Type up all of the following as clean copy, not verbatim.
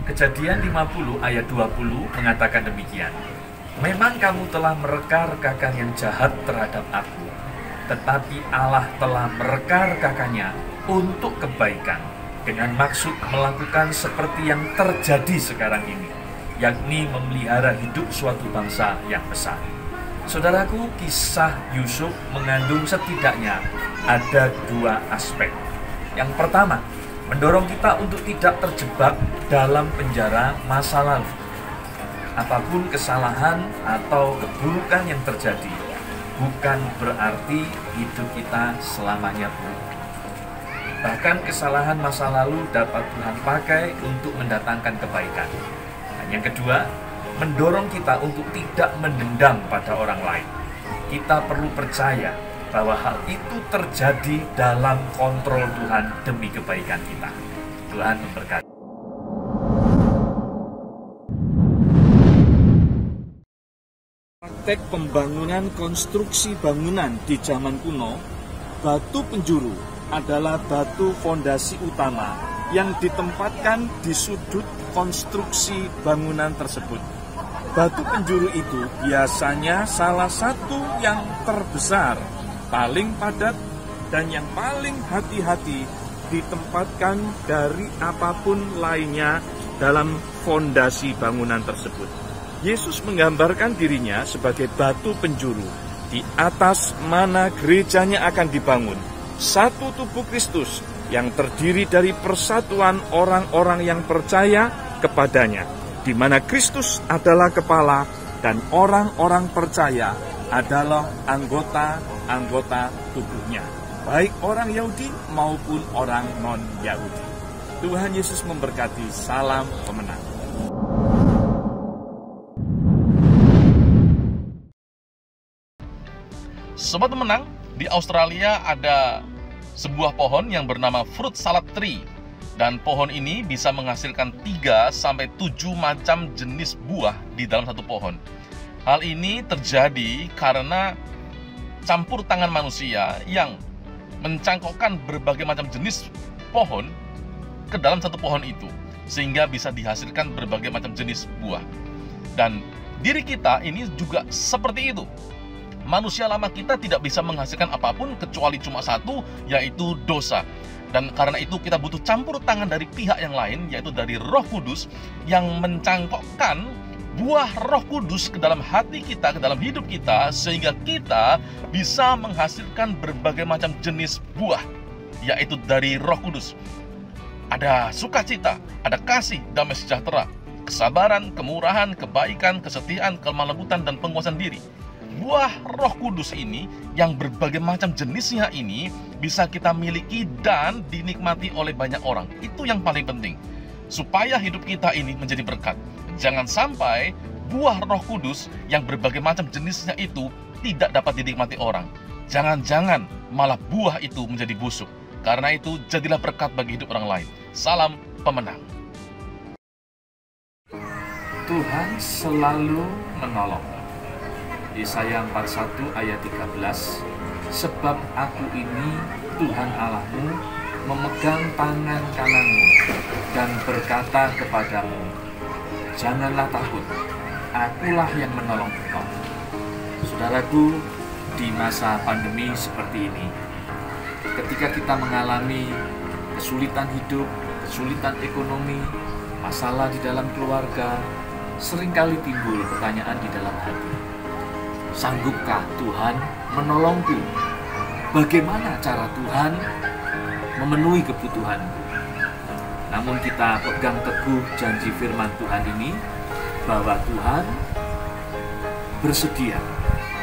Kejadian 50 ayat 20 mengatakan demikian. Memang kamu telah mereka-rekakan yang jahat terhadap aku, tetapi Allah telah mereka-rekakannya untuk kebaikan, dengan maksud melakukan seperti yang terjadi sekarang ini, yakni memelihara hidup suatu bangsa yang besar. Saudaraku, kisah Yusuf mengandung setidaknya ada dua aspek. Yang pertama, mendorong kita untuk tidak terjebak dalam penjara masa lalu. Apapun kesalahan atau keburukan yang terjadi, bukan berarti hidup kita selamanya buruk. Bahkan kesalahan masa lalu dapat Tuhan pakai untuk mendatangkan kebaikan. Dan yang kedua, mendorong kita untuk tidak mendendam pada orang lain. Kita perlu percaya bahwa hal itu terjadi dalam kontrol Tuhan demi kebaikan kita. Tuhan memberkati. Praktek pembangunan konstruksi bangunan di zaman kuno, batu penjuru adalah batu fondasi utama yang ditempatkan di sudut konstruksi bangunan tersebut. Batu penjuru itu biasanya salah satu yang terbesar, paling padat, dan yang paling hati-hati ditempatkan dari apapun lainnya dalam fondasi bangunan tersebut. Yesus menggambarkan dirinya sebagai batu penjuru di atas mana gerejanya akan dibangun. Satu tubuh Kristus yang terdiri dari persatuan orang-orang yang percaya kepadanya, di mana Kristus adalah kepala dan orang-orang percaya adalah anggota-anggota tubuhnya, baik orang Yahudi maupun orang non-Yahudi. Tuhan Yesus memberkati. Salam pemenang. Sobat Pemenang, di Australia ada sebuah pohon yang bernama fruit salad tree. Dan pohon ini bisa menghasilkan 3-7 macam jenis buah di dalam satu pohon. Hal ini terjadi karena campur tangan manusia yang mencangkokkan berbagai macam jenis pohon ke dalam satu pohon itu, sehingga bisa dihasilkan berbagai macam jenis buah. Dan diri kita ini juga seperti itu. Manusia lama kita tidak bisa menghasilkan apapun kecuali cuma satu, yaitu dosa. Dan karena itu kita butuh campur tangan dari pihak yang lain, yaitu dari Roh Kudus yang mencangkokkan buah Roh Kudus ke dalam hati kita, ke dalam hidup kita, sehingga kita bisa menghasilkan berbagai macam jenis buah, yaitu dari Roh Kudus. Ada sukacita, ada kasih, damai sejahtera, kesabaran, kemurahan, kebaikan, kesetiaan, kelemah lembutan, dan penguasaan diri. Buah Roh Kudus ini yang berbagai macam jenisnya ini bisa kita miliki dan dinikmati oleh banyak orang. Itu yang paling penting, supaya hidup kita ini menjadi berkat. Jangan sampai buah Roh Kudus yang berbagai macam jenisnya itu tidak dapat dinikmati orang. Jangan-jangan malah buah itu menjadi busuk. Karena itu jadilah berkat bagi hidup orang lain. Salam pemenang. Tuhan selalu menolong. Yesaya 41 ayat 13, sebab aku ini Tuhan Allahmu, memegang tangan kananmu dan berkata kepadamu, janganlah takut, akulah yang menolong engkau. Saudaraku, di masa pandemi seperti ini, ketika kita mengalami kesulitan hidup, kesulitan ekonomi, masalah di dalam keluarga, seringkali timbul pertanyaan di dalam hati. Sanggupkah Tuhan menolongku? Bagaimana cara Tuhan memenuhi kebutuhanku? Namun kita pegang teguh janji firman Tuhan ini, bahwa Tuhan bersedia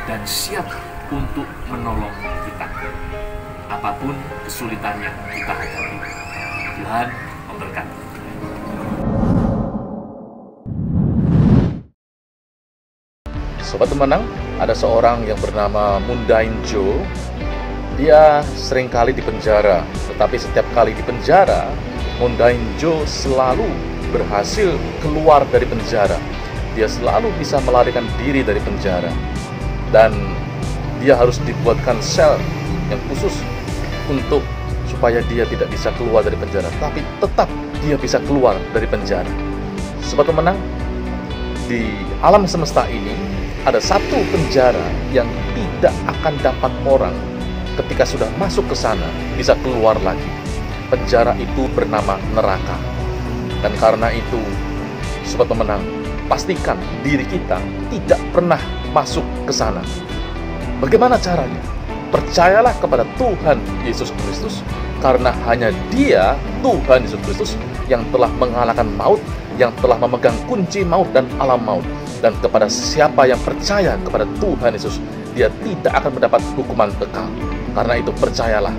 dan siap untuk menolong kita, apapun kesulitan yang kita hadapi. Tuhan memberkati. Sobat Pemenang, ada seorang yang bernama Mundain Joe. Dia seringkali dipenjara, tetapi setiap kali dipenjara, Mundain Joe selalu berhasil keluar dari penjara. Dia selalu bisa melarikan diri dari penjara. Dan dia harus dibuatkan sel yang khusus untuk supaya dia tidak bisa keluar dari penjara, tapi tetap dia bisa keluar dari penjara. Sobat pemenang, di alam semesta ini ada satu penjara yang tidak akan dapat orang ketika sudah masuk ke sana bisa keluar lagi. Penjara itu bernama neraka. Dan karena itu, sobat pemenang, pastikan diri kita tidak pernah masuk ke sana. Bagaimana caranya? Percayalah kepada Tuhan Yesus Kristus, karena hanya Dia, Tuhan Yesus Kristus, yang telah mengalahkan maut, yang telah memegang kunci maut dan alam maut. Dan kepada siapa yang percaya kepada Tuhan Yesus, dia tidak akan mendapat hukuman kekal. Karena itu percayalah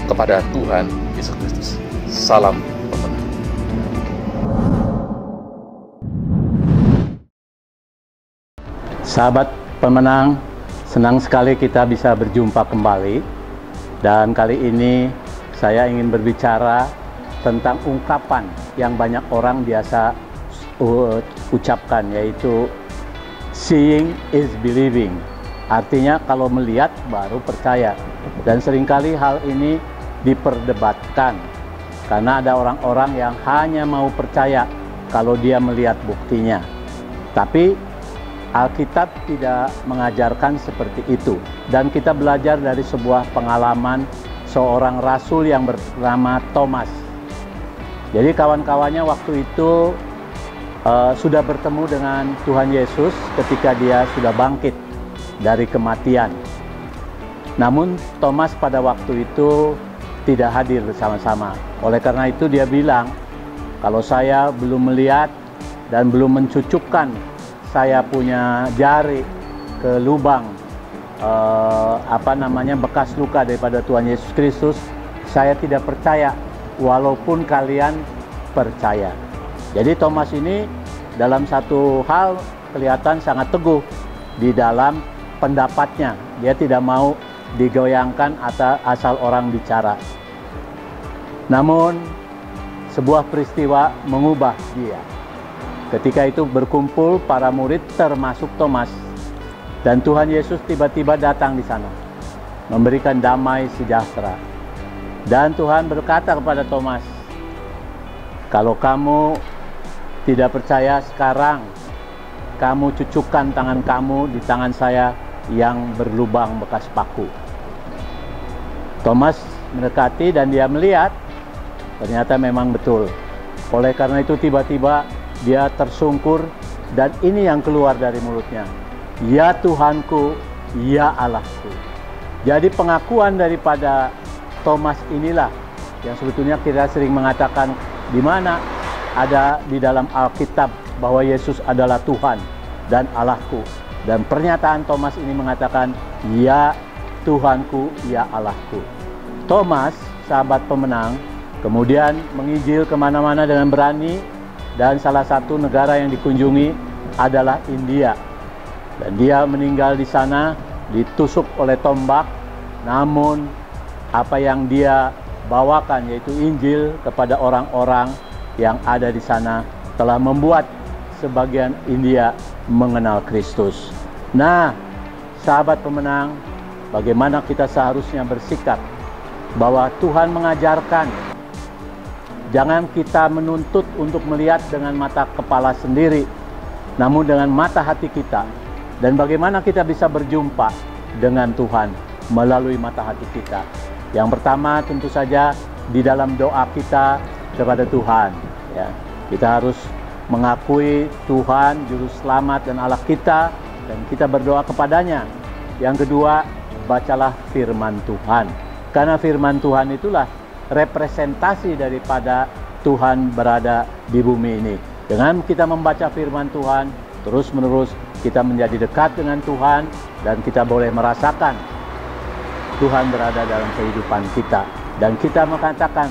kepada Tuhan Yesus Kristus. Salam pemenang. Sahabat pemenang, senang sekali kita bisa berjumpa kembali. Dan kali ini saya ingin berbicara tentang ungkapan yang banyak orang biasa ucapkan, yaitu seeing is believing. Artinya kalau melihat baru percaya. Dan seringkali hal ini diperdebatkan karena ada orang-orang yang hanya mau percaya kalau dia melihat buktinya. Tapi Alkitab tidak mengajarkan seperti itu. Dan kita belajar dari sebuah pengalaman seorang rasul yang bernama Thomas. Jadi kawan-kawannya waktu itu sudah bertemu dengan Tuhan Yesus ketika dia sudah bangkit dari kematian. Namun Thomas pada waktu itu tidak hadir bersama-sama. Oleh karena itu dia bilang, kalau saya belum melihat dan belum mencucukkan saya punya jari ke lubang bekas luka daripada Tuhan Yesus Kristus, saya tidak percaya walaupun kalian percaya. Jadi Thomas ini dalam satu hal kelihatan sangat teguh di dalam pendapatnya. Dia tidak mau digoyangkan asal orang bicara. Namun sebuah peristiwa mengubah dia. Ketika itu berkumpul para murid termasuk Thomas. Dan Tuhan Yesus tiba-tiba datang di sana, memberikan damai sejahtera. Dan Tuhan berkata kepada Thomas, kalau kamu tidak percaya sekarang, kamu cucukkan tangan kamu di tangan saya yang berlubang bekas paku. Thomas mendekati dan dia melihat, ternyata memang betul. Oleh karena itu tiba-tiba dia tersungkur dan ini yang keluar dari mulutnya, ya Tuhanku, ya Allahku. Jadi pengakuan daripada Thomas inilah yang sebetulnya kita sering mengatakan, di mana ada di dalam Alkitab bahwa Yesus adalah Tuhan dan Allahku. Dan pernyataan Thomas ini mengatakan, ya Tuhanku, ya Allahku. Thomas, sahabat pemenang, kemudian menginjil kemana-mana dengan berani. Dan salah satu negara yang dikunjungi adalah India. Dan dia meninggal di sana, ditusuk oleh tombak. Namun apa yang dia bawakan, yaitu Injil kepada orang-orang yang ada di sana, telah membuat sebagian India mengenal Kristus. Nah, sahabat pemenang, bagaimana kita seharusnya bersikap? Bahwa Tuhan mengajarkan, jangan kita menuntut untuk melihat dengan mata kepala sendiri, namun dengan mata hati kita. Dan bagaimana kita bisa berjumpa dengan Tuhan melalui mata hati kita? Yang pertama tentu saja di dalam doa kita kepada Tuhan. Ya, kita harus mengakui Tuhan Juru Selamat dan Allah kita, dan kita berdoa kepadanya. Yang kedua, bacalah firman Tuhan. Karena firman Tuhan itulah representasi daripada Tuhan berada di bumi ini. Dengan kita membaca firman Tuhan, terus-menerus kita menjadi dekat dengan Tuhan, dan kita boleh merasakan Tuhan berada dalam kehidupan kita. Dan kita mengatakan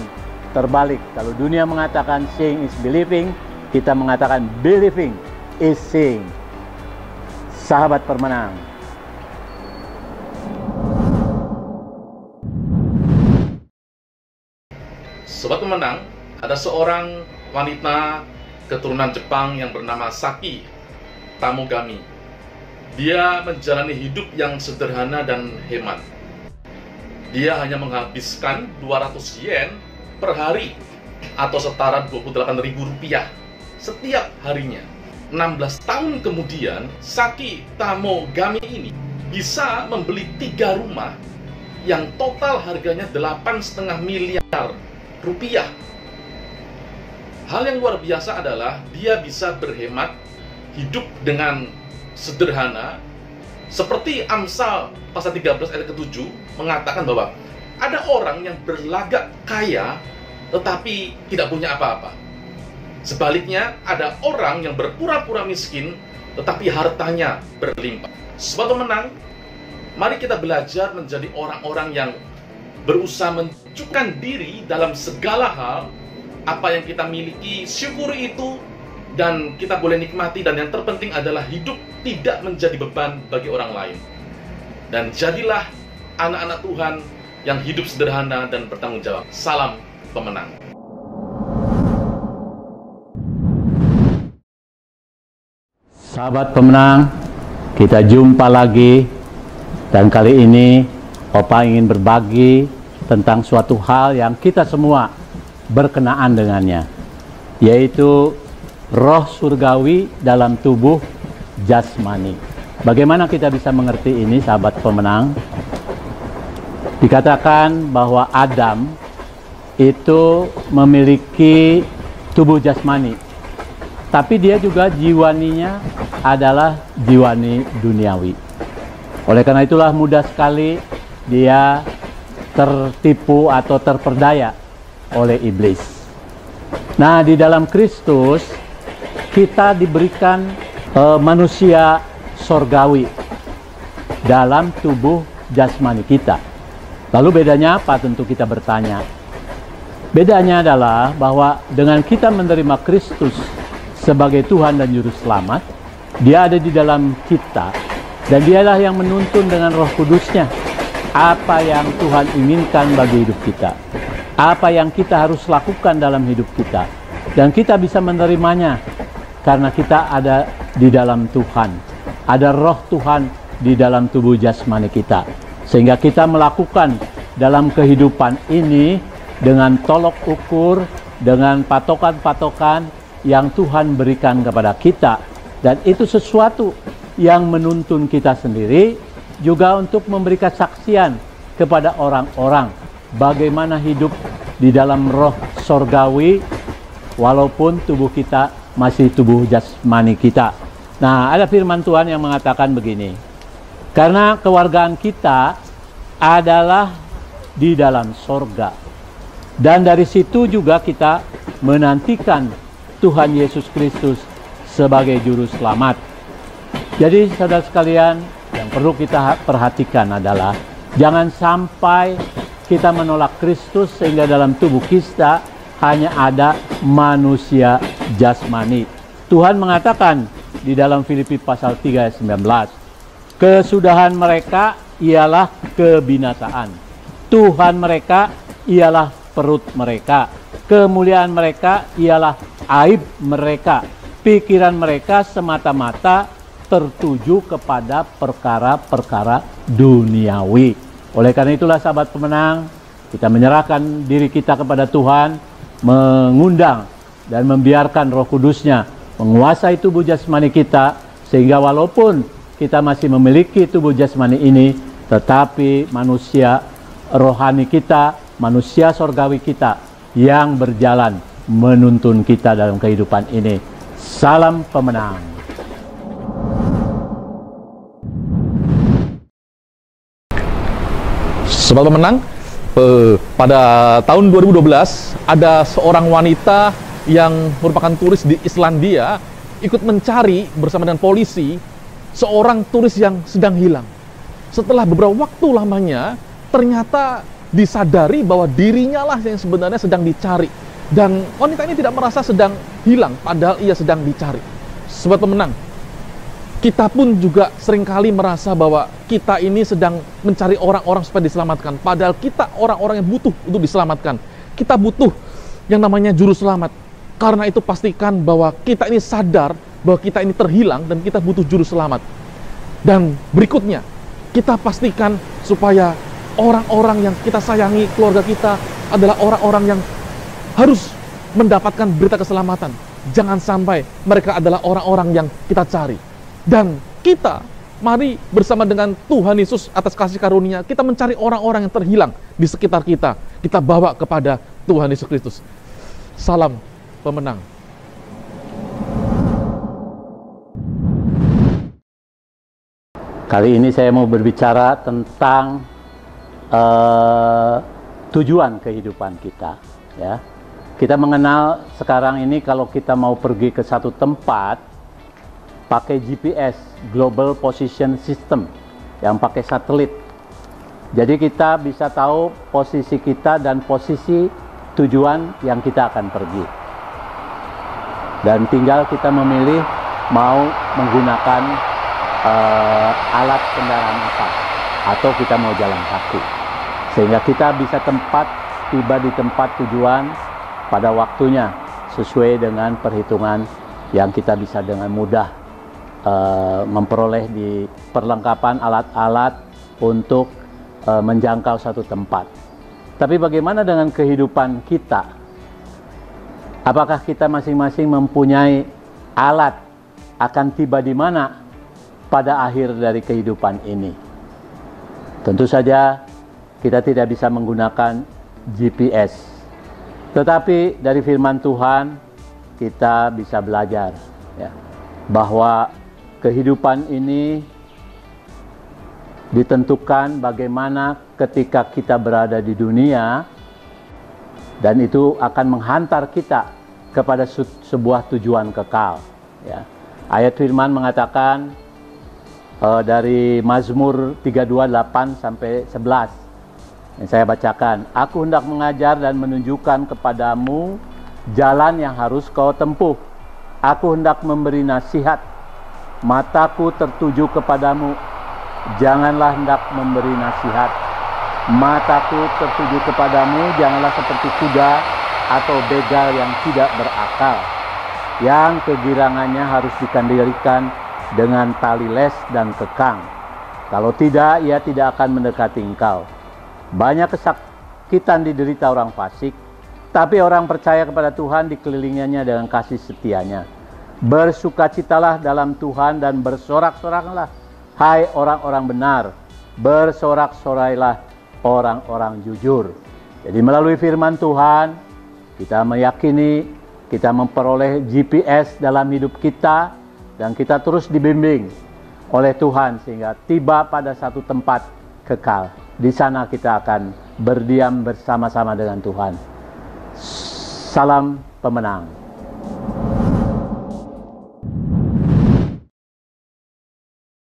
terbalik, kalau dunia mengatakan seeing is believing, kita mengatakan believing is seeing. Sahabat pemenang, Sobat pemenang, ada seorang wanita keturunan Jepang yang bernama Saki Tamogami. Dia menjalani hidup yang sederhana dan hemat. Dia hanya menghabiskan 200 yen per hari atau setara 28.000 rupiah setiap harinya. 16 tahun kemudian, Saki Tamogami ini bisa membeli 3 rumah yang total harganya 8,5 miliar rupiah. Hal yang luar biasa adalah dia bisa berhemat, hidup dengan sederhana, seperti Amsal pasal 13 ayat ke-7 mengatakan bahwa ada orang yang berlagak kaya tetapi tidak punya apa-apa. Sebaliknya, ada orang yang berpura-pura miskin tetapi hartanya berlimpah. Sobat pemenang, mari kita belajar menjadi orang-orang yang berusaha menunjukkan diri dalam segala hal. Apa yang kita miliki, syukuri itu, dan kita boleh nikmati. Dan yang terpenting adalah hidup tidak menjadi beban bagi orang lain. Dan jadilah anak-anak Tuhan yang hidup sederhana dan bertanggung jawab. Salam pemenang. Sahabat pemenang, kita jumpa lagi. Dan kali ini Opa ingin berbagi tentang suatu hal yang kita semua berkenaan dengannya, yaitu roh surgawi dalam tubuh jasmani. Bagaimana kita bisa mengerti ini, sahabat pemenang? Dikatakan bahwa Adam itu memiliki tubuh jasmani, tapi dia juga jiwaninya adalah jiwani duniawi. Oleh karena itulah mudah sekali dia tertipu atau terperdaya oleh iblis. Nah, di dalam Kristus kita diberikan manusia sorgawi dalam tubuh jasmani kita. Lalu bedanya apa? Tentu kita bertanya. Bedanya adalah bahwa dengan kita menerima Kristus sebagai Tuhan dan Juru Selamat, Dia ada di dalam kita, dan Dialah yang menuntun dengan Roh Kudus-Nya apa yang Tuhan inginkan bagi hidup kita, apa yang kita harus lakukan dalam hidup kita, dan kita bisa menerimanya karena kita ada di dalam Tuhan, ada Roh Tuhan di dalam tubuh jasmani kita, sehingga kita melakukan dalam kehidupan ini dengan tolok ukur, dengan patokan-patokan yang Tuhan berikan kepada kita, dan itu sesuatu yang menuntun kita sendiri juga untuk memberi kesaksian kepada orang-orang bagaimana hidup di dalam roh sorgawi walaupun tubuh kita masih tubuh jasmani kita. Nah, ada firman Tuhan yang mengatakan begini, karena kewargaan kita adalah di dalam sorga, dan dari situ juga kita menantikan Tuhan Yesus Kristus sebagai Juru Selamat. Jadi saudara sekalian, yang perlu kita perhatikan adalah jangan sampai kita menolak Kristus sehingga dalam tubuh kita hanya ada manusia jasmani. Tuhan mengatakan di dalam Filipi pasal 3 ayat 19, kesudahan mereka ialah kebinasaan, Tuhan mereka ialah perut mereka, kemuliaan mereka ialah aib mereka, pikiran mereka semata-mata tertuju kepada perkara-perkara duniawi. Oleh karena itulah sahabat pemenang, kita menyerahkan diri kita kepada Tuhan, mengundang dan membiarkan Roh Kudus-Nya menguasai tubuh jasmani kita, sehingga walaupun kita masih memiliki tubuh jasmani ini, tetapi manusia rohani kita, manusia sorgawi kita yang berjalan menuntun kita dalam kehidupan ini. Salam pemenang. Sobat pemenang, pada tahun 2012 ada seorang wanita yang merupakan turis di Islandia ikut mencari bersama dengan polisi seorang turis yang sedang hilang. Setelah beberapa waktu lamanya, ternyata disadari bahwa dirinya lah yang sebenarnya sedang dicari. Dan wanita ini tidak merasa sedang hilang, padahal ia sedang dicari. Sobat pemenang, kita pun juga seringkali merasa bahwa kita ini sedang mencari orang-orang supaya diselamatkan. Padahal kita orang-orang yang butuh untuk diselamatkan. Kita butuh yang namanya juru selamat. Karena itu pastikan bahwa kita ini sadar bahwa kita ini terhilang dan kita butuh juru selamat. Dan berikutnya, kita pastikan supaya orang-orang yang kita sayangi, keluarga kita adalah orang-orang yang harus mendapatkan berita keselamatan. Jangan sampai mereka adalah orang-orang yang kita cari. Dan kita, mari bersama dengan Tuhan Yesus atas kasih karunia, kita mencari orang-orang yang terhilang di sekitar kita. Kita bawa kepada Tuhan Yesus Kristus. Salam pemenang. Kali ini saya mau berbicara tentang tujuan kehidupan kita. Ya, kita mengenal sekarang ini kalau kita mau pergi ke satu tempat, pakai GPS, Global Position System, yang pakai satelit. Jadi kita bisa tahu posisi kita dan posisi tujuan yang kita akan pergi. Dan tinggal kita memilih mau menggunakan alat kendaraan apa, atau kita mau jalan kaki. Sehingga kita bisa tiba di tempat tujuan pada waktunya, sesuai dengan perhitungan yang kita bisa dengan mudah memperoleh di perlengkapan alat-alat untuk menjangkau satu tempat. Tapi bagaimana dengan kehidupan kita? Apakah kita masing-masing mempunyai alat akan tiba di mana pada akhir dari kehidupan ini? Tentu saja kita tidak bisa menggunakan GPS. Tetapi dari firman Tuhan kita bisa belajar, ya, bahwa kehidupan ini ditentukan bagaimana ketika kita berada di dunia, dan itu akan menghantar kita kepada sebuah tujuan kekal. Ya. Ayat firman mengatakan dari Mazmur 32:8 sampai 11. Yang saya bacakan, aku hendak mengajar dan menunjukkan kepadamu jalan yang harus kau tempuh. Aku hendak memberi nasihat, mataku tertuju kepadamu. Janganlah hendak memberi nasihat, mataku tertuju kepadamu. Janganlah seperti kuda atau begal yang tidak berakal, yang kegirangannya harus dikendalikan dengan tali les dan kekang. Kalau tidak, ia tidak akan mendekati engkau. Banyak kesakitan diderita orang fasik, tapi orang percaya kepada Tuhan dikelilinginya dengan kasih setianya. Bersukacitalah dalam Tuhan dan bersorak-soraklah, hai orang-orang benar. Bersorak-sorailah orang-orang jujur. Jadi melalui firman Tuhan, kita meyakini kita memperoleh GPS dalam hidup kita, dan kita terus dibimbing oleh Tuhan sehingga tiba pada satu tempat kekal. Di sana kita akan berdiam bersama-sama dengan Tuhan. Salam pemenang.